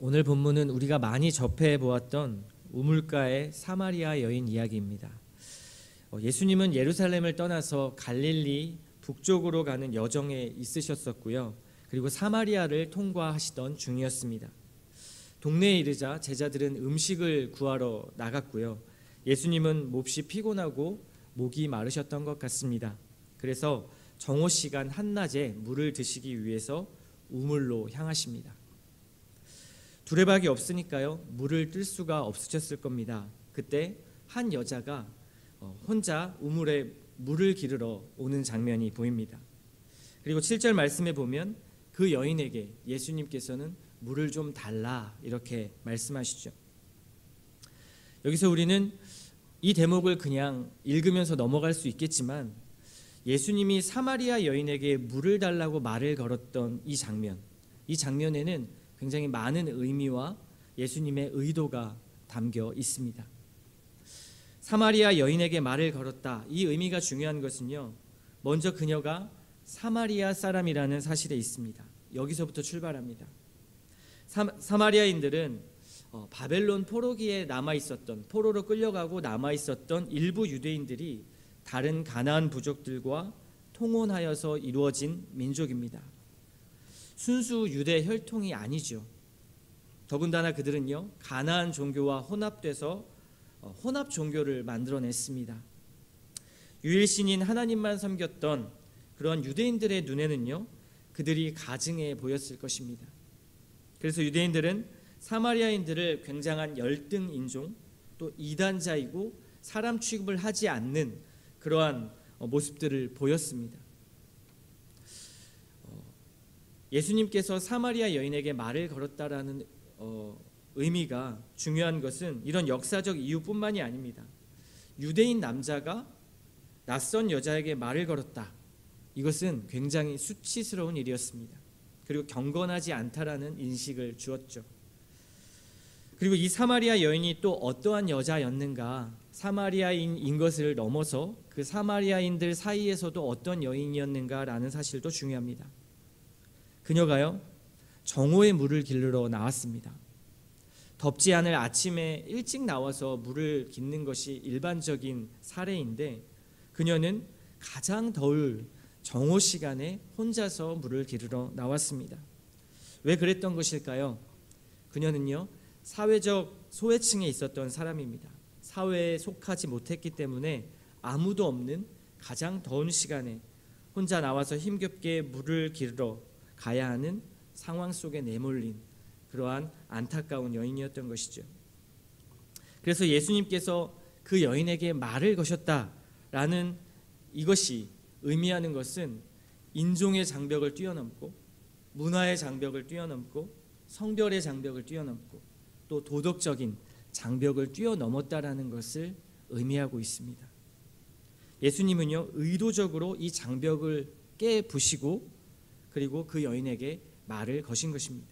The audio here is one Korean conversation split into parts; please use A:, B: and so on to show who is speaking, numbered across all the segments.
A: 오늘 본문은 우리가 많이 접해 보았던 우물가의 사마리아 여인 이야기입니다. 예수님은 예루살렘을 떠나서 갈릴리 북쪽으로 가는 여정에 있으셨었고요. 그리고 사마리아를 통과하시던 중이었습니다. 동네에 이르자 제자들은 음식을 구하러 나갔고요. 예수님은 몹시 피곤하고 목이 마르셨던 것 같습니다. 그래서 정오 시간 한낮에 물을 드시기 위해서 우물로 향하십니다. 두레박이 없으니까요, 물을 뜰 수가 없으셨을 겁니다. 그때 한 여자가 혼자 우물에 물을 기르러 오는 장면이 보입니다. 그리고 7절 말씀에 보면 그 여인에게 예수님께서는 물을 좀 달라 이렇게 말씀하시죠. 여기서 우리는 이 대목을 그냥 읽으면서 넘어갈 수 있겠지만 예수님이 사마리아 여인에게 물을 달라고 말을 걸었던 이 장면에는 굉장히 많은 의미와 예수님의 의도가 담겨 있습니다. 사마리아 여인에게 말을 걸었다. 이 의미가 중요한 것은요, 먼저 그녀가 사마리아 사람이라는 사실에 있습니다. 여기서부터 출발합니다. 사마리아인들은 바벨론 포로기에 포로로 끌려가고 남아있었던 일부 유대인들이 다른 가나안 부족들과 통혼하여서 이루어진 민족입니다. 순수 유대 혈통이 아니죠. 더군다나 그들은요, 가나안 종교와 혼합돼서 혼합 종교를 만들어냈습니다. 유일신인 하나님만 섬겼던 그런 유대인들의 눈에는요, 그들이 가증해 보였을 것입니다. 그래서 유대인들은 사마리아인들을 굉장한 열등 인종, 또 이단자이고 사람 취급을 하지 않는 그러한 모습들을 보였습니다. 예수님께서 사마리아 여인에게 말을 걸었다라는 의미가 중요한 것은 이런 역사적 이유뿐만이 아닙니다. 유대인 남자가 낯선 여자에게 말을 걸었다. 이것은 굉장히 수치스러운 일이었습니다. 그리고 경건하지 않다라는 인식을 주었죠. 그리고 이 사마리아 여인이 또 어떠한 여자였는가, 사마리아인인 것을 넘어서 그 사마리아인들 사이에서도 어떤 여인이었는가라는 사실도 중요합니다. 그녀가요, 정오에 물을 기르러 나왔습니다. 덥지 않을 아침에 일찍 나와서 물을 깃는 것이 일반적인 사례인데 그녀는 가장 더울 정오 시간에 혼자서 물을 기르러 나왔습니다. 왜 그랬던 것일까요? 그녀는요, 사회적 소외층에 있었던 사람입니다. 사회에 속하지 못했기 때문에 아무도 없는 가장 더운 시간에 혼자 나와서 힘겹게 물을 기르러 가야 하는 상황 속에 내몰린 그러한 안타까운 여인이었던 것이죠. 그래서 예수님께서 그 여인에게 말을 거셨다라는 이것이 의미하는 것은 인종의 장벽을 뛰어넘고 문화의 장벽을 뛰어넘고 성별의 장벽을 뛰어넘고 또 도덕적인 장벽을 뛰어넘었다라는 것을 의미하고 있습니다. 예수님은요, 의도적으로 이 장벽을 깨부시고 그리고 그 여인에게 말을 거신 것입니다.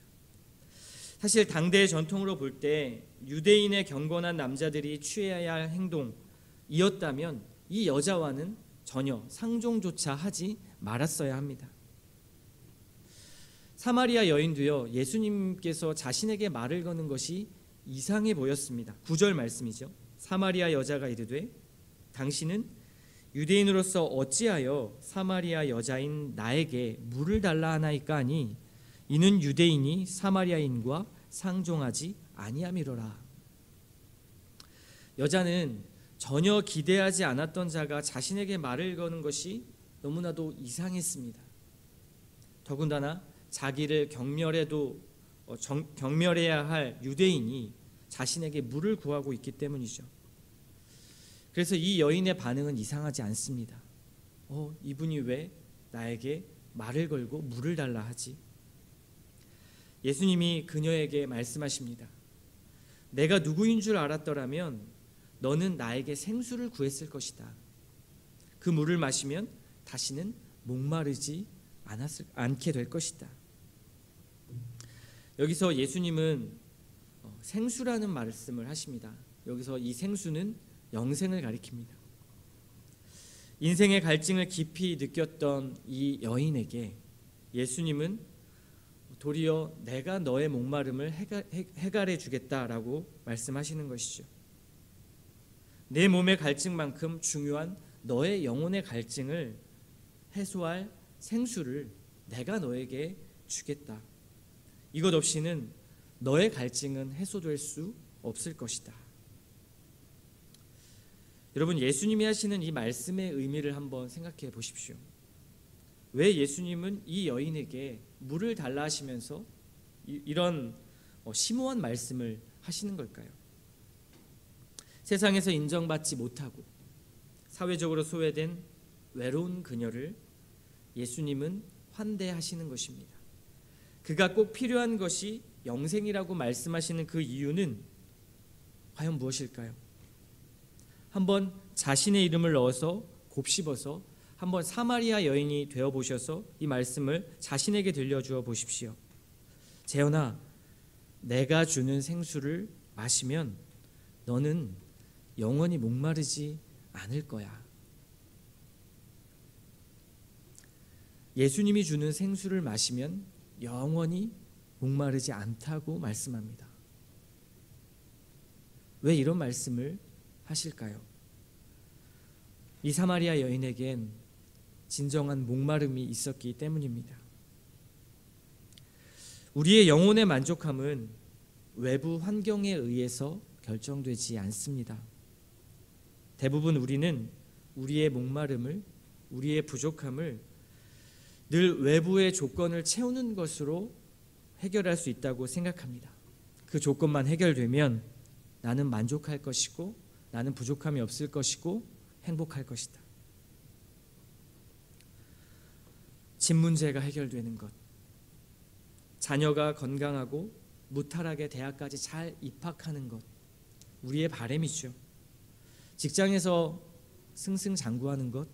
A: 사실 당대의 전통으로 볼 때 유대인의 경건한 남자들이 취해야 할 행동이었다면 이 여자와는 전혀 상종조차 하지 말았어야 합니다. 사마리아 여인도요, 예수님께서 자신에게 말을 거는 것이 이상해 보였습니다. 9절 말씀이죠. 사마리아 여자가 이르되 당신은 유대인으로서 어찌하여 사마리아 여자인 나에게 물을 달라 하나이까 하니 이는 유대인이 사마리아인과 상종하지 아니함이로라. 여자는 전혀 기대하지 않았던 자가 자신에게 말을 거는 것이 너무나도 이상했습니다. 더군다나 자기를 경멸해야 할 유대인이 자신에게 물을 구하고 있기 때문이죠. 그래서 이 여인의 반응은 이상하지 않습니다. 이분이 왜 나에게 말을 걸고 물을 달라 하지? 예수님이 그녀에게 말씀하십니다. 내가 누구인 줄 알았더라면 너는 나에게 생수를 구했을 것이다. 그 물을 마시면 다시는 목마르지 않게 될 것이다. 여기서 예수님은 생수라는 말씀을 하십니다. 여기서 이 생수는 영생을 가리킵니다. 인생의 갈증을 깊이 느꼈던 이 여인에게 예수님은 도리어 내가 너의 목마름을 해결해 주겠다라고 말씀하시는 것이죠. 내 몸의 갈증만큼 중요한 너의 영혼의 갈증을 해소할 생수를 내가 너에게 주겠다. 이것 없이는 너의 갈증은 해소될 수 없을 것이다. 여러분, 예수님이 하시는 이 말씀의 의미를 한번 생각해 보십시오. 왜 예수님은 이 여인에게 물을 달라 하시면서 이런 심오한 말씀을 하시는 걸까요? 세상에서 인정받지 못하고 사회적으로 소외된 외로운 그녀를 예수님은 환대하시는 것입니다. 그가 꼭 필요한 것이 영생이라고 말씀하시는 그 이유는 과연 무엇일까요? 한번 자신의 이름을 넣어서 곱씹어서 한번 사마리아 여인이 되어보셔서 이 말씀을 자신에게 들려주어 보십시오. 재현아, 내가 주는 생수를 마시면 너는 영원히 목마르지 않을 거야. 예수님이 주는 생수를 마시면 영원히 목마르지 않다고 말씀합니다. 왜 이런 말씀을 하실까요? 이 사마리아 여인에겐 진정한 목마름이 있었기 때문입니다. 우리의 영혼의 만족함은 외부 환경에 의해서 결정되지 않습니다. 대부분 우리는 우리의 목마름을, 우리의 부족함을 늘 외부의 조건을 채우는 것으로 해결할 수 있다고 생각합니다. 그 조건만 해결되면 나는 만족할 것이고 나는 부족함이 없을 것이고 행복할 것이다. 집 문제가 해결되는 것, 자녀가 건강하고 무탈하게 대학까지 잘 입학하는 것, 우리의 바람이죠. 직장에서 승승장구하는 것,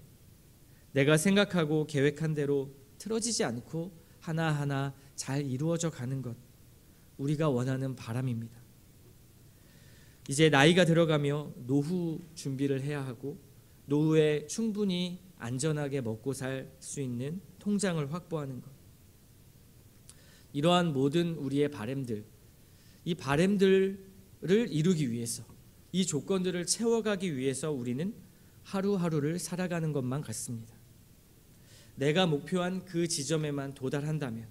A: 내가 생각하고 계획한 대로 틀어지지 않고 하나하나 잘 이루어져 가는 것, 우리가 원하는 바람입니다. 이제 나이가 들어가며 노후 준비를 해야 하고 노후에 충분히 안전하게 먹고 살 수 있는 통장을 확보하는 것, 이러한 모든 우리의 바람들, 이 바람들을 이루기 위해서, 이 조건들을 채워가기 위해서 우리는 하루하루를 살아가는 것만 같습니다. 내가 목표한 그 지점에만 도달한다면,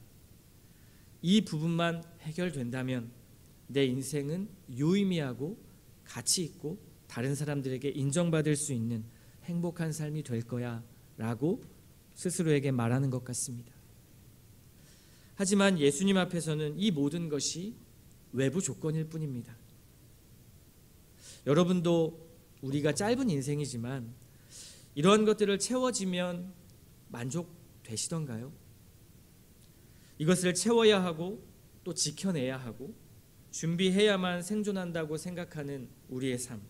A: 이 부분만 해결된다면 내 인생은 유의미하고 가치 있고 다른 사람들에게 인정받을 수 있는 행복한 삶이 될 거야 라고 스스로에게 말하는 것 같습니다. 하지만 예수님 앞에서는 이 모든 것이 외부 조건일 뿐입니다. 여러분도 우리가 짧은 인생이지만 이러한 것들을 채워지면 만족되시던가요? 이것을 채워야 하고 또 지켜내야 하고 준비해야만 생존한다고 생각하는 우리의 삶,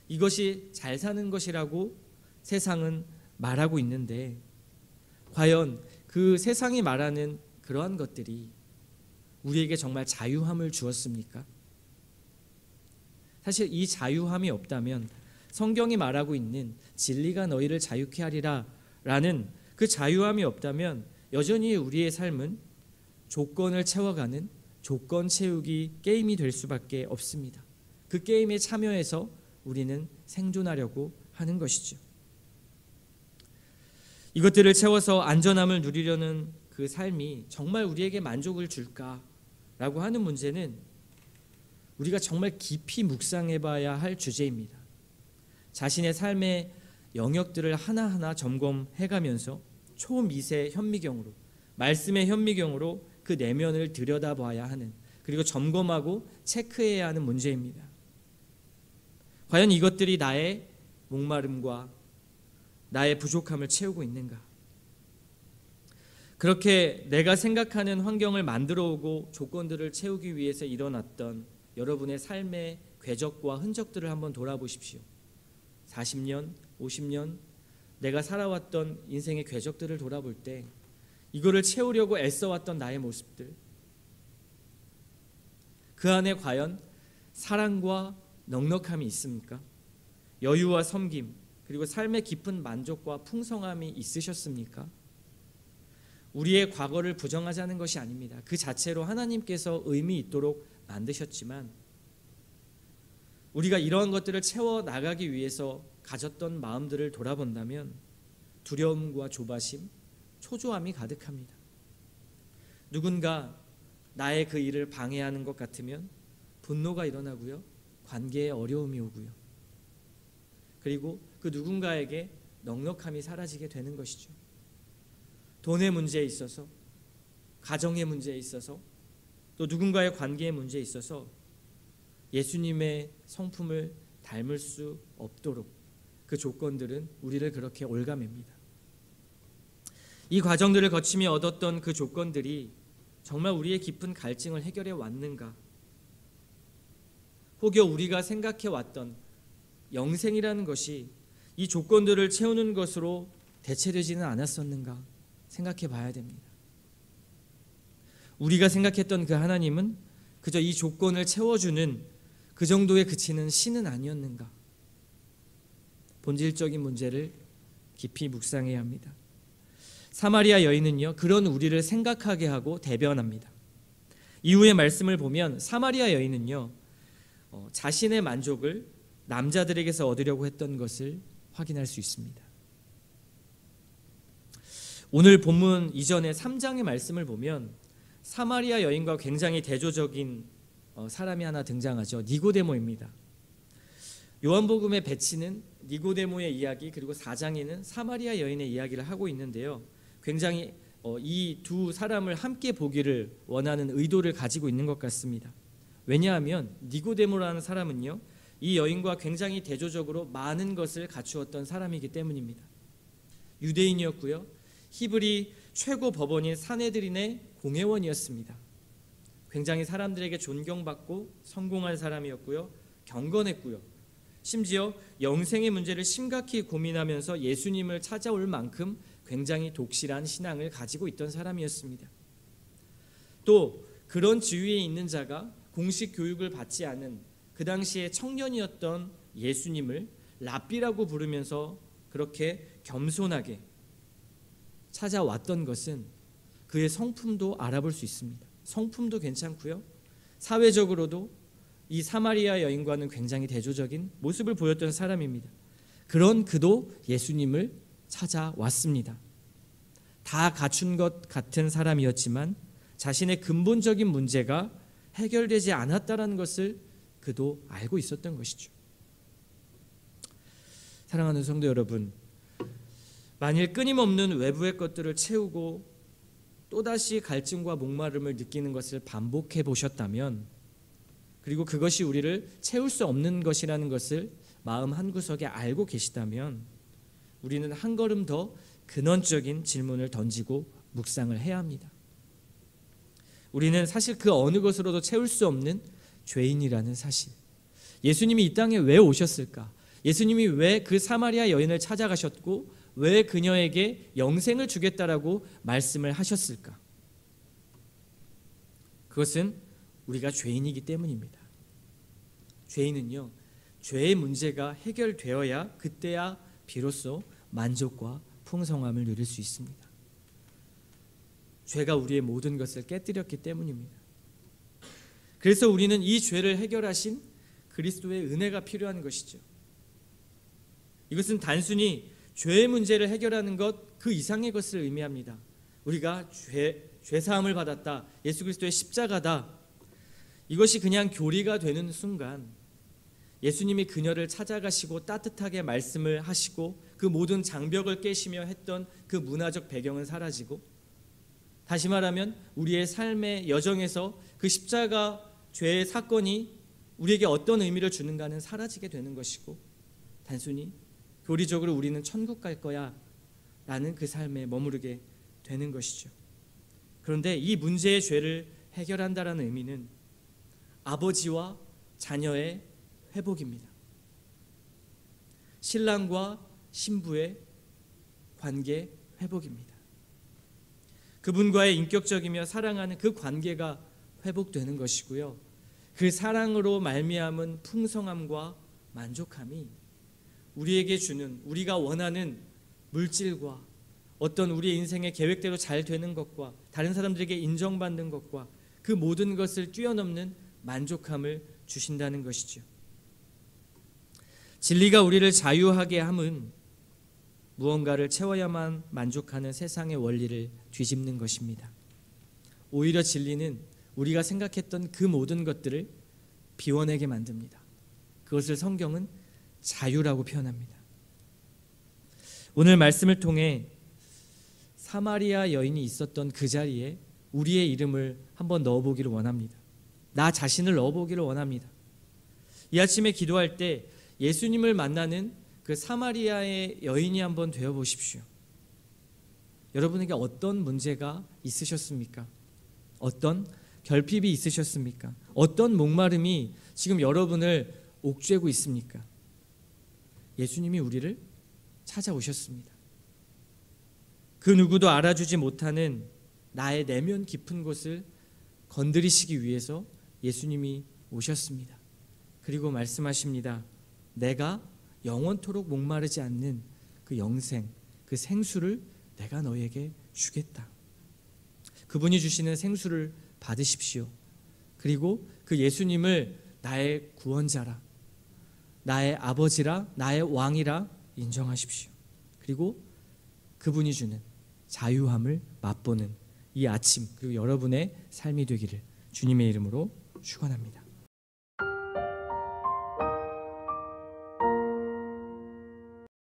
A: 이것이 잘 사는 것이라고 세상은 말하고 있는데, 과연 그 세상이 말하는 그러한 것들이 우리에게 정말 자유함을 주었습니까? 사실 이 자유함이 없다면 성경이 말하고 있는 진리가 너희를 자유케 하리라 라는 그 자유함이 없다면 여전히 우리의 삶은 조건을 채워가는 조건 채우기 게임이 될 수밖에 없습니다. 그 게임에 참여해서 우리는 생존하려고 하는 것이죠. 이것들을 채워서 안전함을 누리려는 그 삶이 정말 우리에게 만족을 줄까라고 하는 문제는 우리가 정말 깊이 묵상해봐야 할 주제입니다. 자신의 삶의 영역들을 하나하나 점검해가면서 초미세 현미경으로, 말씀의 현미경으로 그 내면을 들여다봐야 하는, 그리고 점검하고 체크해야 하는 문제입니다. 과연 이것들이 나의 목마름과 나의 부족함을 채우고 있는가? 그렇게 내가 생각하는 환경을 만들어 오고 조건들을 채우기 위해서 일어났던 여러분의 삶의 궤적과 흔적들을 한번 돌아보십시오. 40년, 50년 내가 살아왔던 인생의 궤적들을 돌아볼 때 이거를 채우려고 애써왔던 나의 모습들, 그 안에 과연 사랑과 넉넉함이 있습니까? 여유와 섬김, 그리고 삶의 깊은 만족과 풍성함이 있으셨습니까? 우리의 과거를 부정하자는 것이 아닙니다. 그 자체로 하나님께서 의미 있도록 만드셨지만 우리가 이러한 것들을 채워 나가기 위해서 가졌던 마음들을 돌아본다면 두려움과 조바심, 초조함이 가득합니다. 누군가 나의 그 일을 방해하는 것 같으면 분노가 일어나고요, 관계에 어려움이 오고요, 그리고 그 누군가에게 넉넉함이 사라지게 되는 것이죠. 돈의 문제에 있어서, 가정의 문제에 있어서, 또 누군가의 관계의 문제에 있어서 예수님의 성품을 닮을 수 없도록 그 조건들은 우리를 그렇게 올가맵니다. 이 과정들을 거치며 얻었던 그 조건들이 정말 우리의 깊은 갈증을 해결해 왔는가? 혹여 우리가 생각해 왔던 영생이라는 것이 이 조건들을 채우는 것으로 대체되지는 않았었는가 생각해 봐야 됩니다. 우리가 생각했던 그 하나님은 그저 이 조건을 채워주는 그 정도에 그치는 신은 아니었는가? 본질적인 문제를 깊이 묵상해야 합니다. 사마리아 여인은요, 그런 우리를 생각하게 하고 대변합니다. 이후의 말씀을 보면 사마리아 여인은요, 자신의 만족을 남자들에게서 얻으려고 했던 것을 확인할 수 있습니다. 오늘 본문 이전의 3장의 말씀을 보면 사마리아 여인과 굉장히 대조적인 사람이 하나 등장하죠. 니고데모입니다. 요한복음의 배치는 니고데모의 이야기, 그리고 4장에는 사마리아 여인의 이야기를 하고 있는데요, 굉장히 이 두 사람을 함께 보기를 원하는 의도를 가지고 있는 것 같습니다. 왜냐하면 니고데모라는 사람은요, 이 여인과 굉장히 대조적으로 많은 것을 갖추었던 사람이기 때문입니다. 유대인이었고요, 히브리 최고 법원인 산헤드린의 공회원이었습니다. 굉장히 사람들에게 존경받고 성공한 사람이었고요, 경건했고요, 심지어 영생의 문제를 심각히 고민하면서 예수님을 찾아올 만큼 굉장히 독실한 신앙을 가지고 있던 사람이었습니다. 또 그런 지위에 있는 자가 공식 교육을 받지 않은 그 당시에 청년이었던 예수님을 랍비라고 부르면서 그렇게 겸손하게 찾아왔던 것은 그의 성품도 알아볼 수 있습니다. 성품도 괜찮고요, 사회적으로도 이 사마리아 여인과는 굉장히 대조적인 모습을 보였던 사람입니다. 그런 그도 예수님을 찾아왔습니다. 다 갖춘 것 같은 사람이었지만 자신의 근본적인 문제가 해결되지 않았다는 것을 그도 알고 있었던 것이죠. 사랑하는 성도 여러분, 만일 끊임없는 외부의 것들을 채우고 또다시 갈증과 목마름을 느끼는 것을 반복해 보셨다면, 그리고 그것이 우리를 채울 수 없는 것이라는 것을 마음 한구석에 알고 계시다면, 우리는 한 걸음 더 근원적인 질문을 던지고 묵상을 해야 합니다. 우리는 사실 그 어느 것으로도 채울 수 없는 죄인이라는 사실, 예수님이 이 땅에 왜 오셨을까? 예수님이 왜 그 사마리아 여인을 찾아가셨고 왜 그녀에게 영생을 주겠다라고 말씀을 하셨을까? 그것은 우리가 죄인이기 때문입니다. 죄인은요, 죄의 문제가 해결되어야 그때야 비로소 만족과 풍성함을 누릴 수 있습니다. 죄가 우리의 모든 것을 깨뜨렸기 때문입니다. 그래서 우리는 이 죄를 해결하신 그리스도의 은혜가 필요한 것이죠. 이것은 단순히 죄의 문제를 해결하는 것 그 이상의 것을 의미합니다. 우리가 죄 사함을 받았다, 예수 그리스도의 십자가다, 이것이 그냥 교리가 되는 순간 예수님이 그녀를 찾아가시고 따뜻하게 말씀을 하시고 그 모든 장벽을 깨시며 했던 그 문화적 배경은 사라지고, 다시 말하면 우리의 삶의 여정에서 그 십자가 죄의 사건이 우리에게 어떤 의미를 주는가는 사라지게 되는 것이고, 단순히 교리적으로 우리는 천국 갈 거야 라는 그 삶에 머무르게 되는 것이죠. 그런데 이 문제의 죄를 해결한다라는 의미는 아버지와 자녀의 회복입니다. 신랑과 신부의 관계 회복입니다. 그분과의 인격적이며 사랑하는 그 관계가 회복되는 것이고요, 그 사랑으로 말미암은 풍성함과 만족함이 우리에게 주는, 우리가 원하는 물질과 어떤 우리의 인생의 계획대로 잘 되는 것과 다른 사람들에게 인정받는 것과 그 모든 것을 뛰어넘는 만족함을 주신다는 것이죠. 진리가 우리를 자유하게 함은 무언가를 채워야만 만족하는 세상의 원리를 뒤집는 것입니다. 오히려 진리는 우리가 생각했던 그 모든 것들을 비워내게 만듭니다. 그것을 성경은 자유라고 표현합니다. 오늘 말씀을 통해 사마리아 여인이 있었던 그 자리에 우리의 이름을 한번 넣어보기를 원합니다. 나 자신을 넣어보기를 원합니다. 이 아침에 기도할 때 예수님을 만나는 그 사마리아의 여인이 한번 되어보십시오. 여러분에게 어떤 문제가 있으셨습니까? 어떤 결핍이 있으셨습니까? 어떤 목마름이 지금 여러분을 옥죄고 있습니까? 예수님이 우리를 찾아오셨습니다. 그 누구도 알아주지 못하는 나의 내면 깊은 곳을 건드리시기 위해서 예수님이 오셨습니다. 그리고 말씀하십니다. 내가 영원토록 목마르지 않는 그 영생, 그 생수를 내가 너에게 주겠다. 그분이 주시는 생수를 받으십시오. 그리고 그 예수님을 나의 구원자라, 나의 아버지라, 나의 왕이라 인정하십시오. 그리고 그분이 주는 자유함을 맛보는 이 아침, 그리고 여러분의 삶이 되기를 주님의 이름으로 축원합니다.